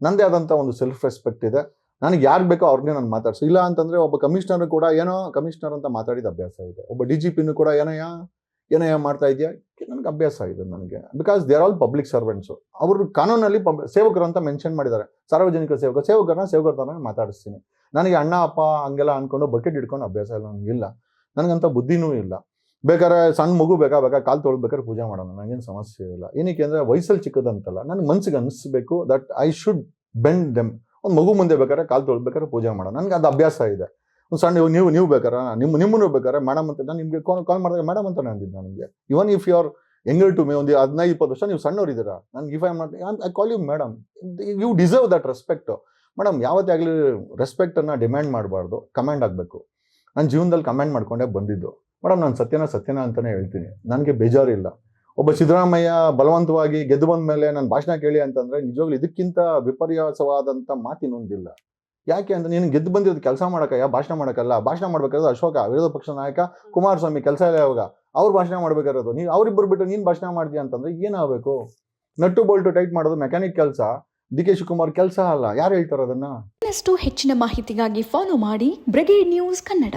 ನಂದೇ ಆದಂಥ ಒಂದು ಸೆಲ್ಫ್ ರೆಸ್ಪೆಕ್ಟ್ ಇದೆ. ನನಗೆ ಯಾರು ಬೇಕೋ ಅವ್ರಿಗೆ ನಾನು ಮಾತಾಡ್ಸು. ಇಲ್ಲ ಅಂತಂದರೆ ಒಬ್ಬ ಕಮಿಷನರ್ ಕೂಡ ಏನೋ ಕಮಿಷನರ್ ಅಂತ ಮಾತಾಡಿದ ಅಭ್ಯಾಸ ಇದೆ. ಒಬ್ಬ DGPನೂ ಕೂಡ ಏನಯ್ಯ ಮಾಡ್ತಾ ಇದೆಯಾ, ನನಗೆ ಅಭ್ಯಾಸ ಇದೆ ನನಗೆ. Because they are all public servants. ಅವರು ಕಾನೂನಲ್ಲಿ ಸೇವಕರು ಅಂತ ಮೆನ್ಷನ್ ಮಾಡಿದ್ದಾರೆ. ಸಾರ್ವಜನಿಕ ಸೇವಕರನ್ನ ಥರ ಮಾತಾಡಿಸ್ತೀನಿ. ನನಗೆ ಅಣ್ಣ ಅಪ್ಪ ಹಂಗೆಲ್ಲ ಅಂದ್ಕೊಂಡು ಬಕೆಟ್ ಹಿಡ್ಕೊಂಡು ಅಭ್ಯಾಸ ಇಲ್ಲ, ನನಗಿಲ್ಲ. ನನಗಂತ ಬುದ್ಧಿನೂ ಇಲ್ಲ. ಬೇಕಾದ್ರೆ ಸಣ್ಣ ಮಗು ಬೇಕಾ ಕಾಲು ತೊಳ್ಬೇಕಾದ್ರೆ ಪೂಜೆ ಮಾಡೋಣ, ನನಗೇನು ಸಮಸ್ಯೆ ಇಲ್ಲ. ಏನಕ್ಕೆ ಅಂದರೆ ವಯಸ್ಸಲ್ಲಿ ಚಿಕ್ಕದಂತಲ್ಲ, ನನಗೆ ಮನ್ಸಿಗೆ ಅನಿಸ್ಬೇಕು that I should bend them. ಒಂದು ಮಗು ಮುಂದೆ ಬೇಕಾದ್ರೆ ಕಾಲು ತೊಳ್ಬೇಕಾದ್ರೆ ಪೂಜೆ ಮಾಡೋಣ, ನನಗೆ ಅದು ಅಭ್ಯಾಸ ಇದೆ. ಒಂದು ಸಣ್ಣ ನೀವು ಬೇಕಾರೆ ನಿಮ್ಮನ್ನು ಬೇಕಾರೆ ಮೇಡಮ್ ಅಂತ ನಾನು ನಿಮಗೆ ಕಾಲ್ ಮಾಡಿದಾಗ ಮೇಡಮ್ ಅಂತ ಅಂದಿದ್ದು ನನಗೆ. Even if you are younger to me, ಒಂದು 15-20 ವರ್ಷ ನೀವು ಸಣ್ಣವರಿದ್ದೀರಾ, ನನಗೆ if I not I call you madam. You deserve that respect. Madam ಯಾವತ್ತೇ ಆಗಲಿ ರೆಸ್ಪೆಕ್ಟನ್ನು ಡಿಮ್ಯಾಂಡ್ ಮಾಡಬಾರ್ದು, ಕಮ್ಯಾಂಡ್ ಆಗಬೇಕು. ನನ್ನ ಜೀವನದಲ್ಲಿ ಕಮ್ಯಾಂಡ್ ಮಾಡ್ಕೊಂಡೇ ಬಂದಿದ್ದು. ಮೇಡಮ್ ನಾನು ಸತ್ಯನ ಅಂತಲೇ ಹೇಳ್ತೀನಿ, ನನಗೆ ಬೇಜಾರಿಲ್ಲ. ಒಬ್ಬ ಸಿದ್ದರಾಮಯ್ಯ ಬಲವಂತವಾಗಿ ಗೆದ್ದು ಬಂದ ಮೇಲೆ ನನ್ನ ಭಾಷಣ ಕೇಳಿ ಅಂತಂದರೆ ನಿಜವಾಗ್ಲೂ ಇದಕ್ಕಿಂತ ವಿಪರ್ಯಾಸವಾದಂಥ ಮಾತಿನೊಂದಿಲ್ಲ. ಯಾಕೆ ಅಂದರೆ ನೀನು ಗೆದ್ದು ಬಂದಿರೋದು ಕೆಲಸ ಮಾಡೋಕ್ಕಯ್ಯ, ಭಾಷಣ ಮಾಡೋಕ್ಕಲ್ಲ. ಭಾಷಣ ಮಾಡಬೇಕಾದ್ರೆ ಅಶೋಕ ವಿರೋಧ ಪಕ್ಷ ನಾಯಕ, ಕುಮಾರಸ್ವಾಮಿ ಕೆಲಸ ಇಲ್ಲ ಯಾವಾಗ, ಅವ್ರು ಭಾಷಣ ಮಾಡಬೇಕಾಗಿರೋದು. ನೀವು ಅವರಿಬ್ಬರು ಬಿಟ್ಟು ನೀನು ಭಾಷಣ ಮಾಡ್ತೀಯ ಅಂತಂದರೆ ಏನಾಗಬೇಕು? ನಟ್ಟು ಬೋಲ್ಟು ಟೈಟ್ ಮಾಡೋದು ಮೆಕ್ಯಾನಿಕ್ ಕೆಲಸ, DK ಶಿವಕುಮಾರ್ ಕೆಲಸ ಅಲ್ಲ. ಯಾರು ಹೇಳ್ತಾರೆ ಅದನ್ನು? ಇನ್ನಷ್ಟು ಹೆಚ್ಚಿನ ಮಾಹಿತಿಗಾಗಿ ಫಾಲೋ ಮಾಡಿ ಬ್ರಿಗೇಡ್ ನ್ಯೂಸ್ ಕನ್ನಡ.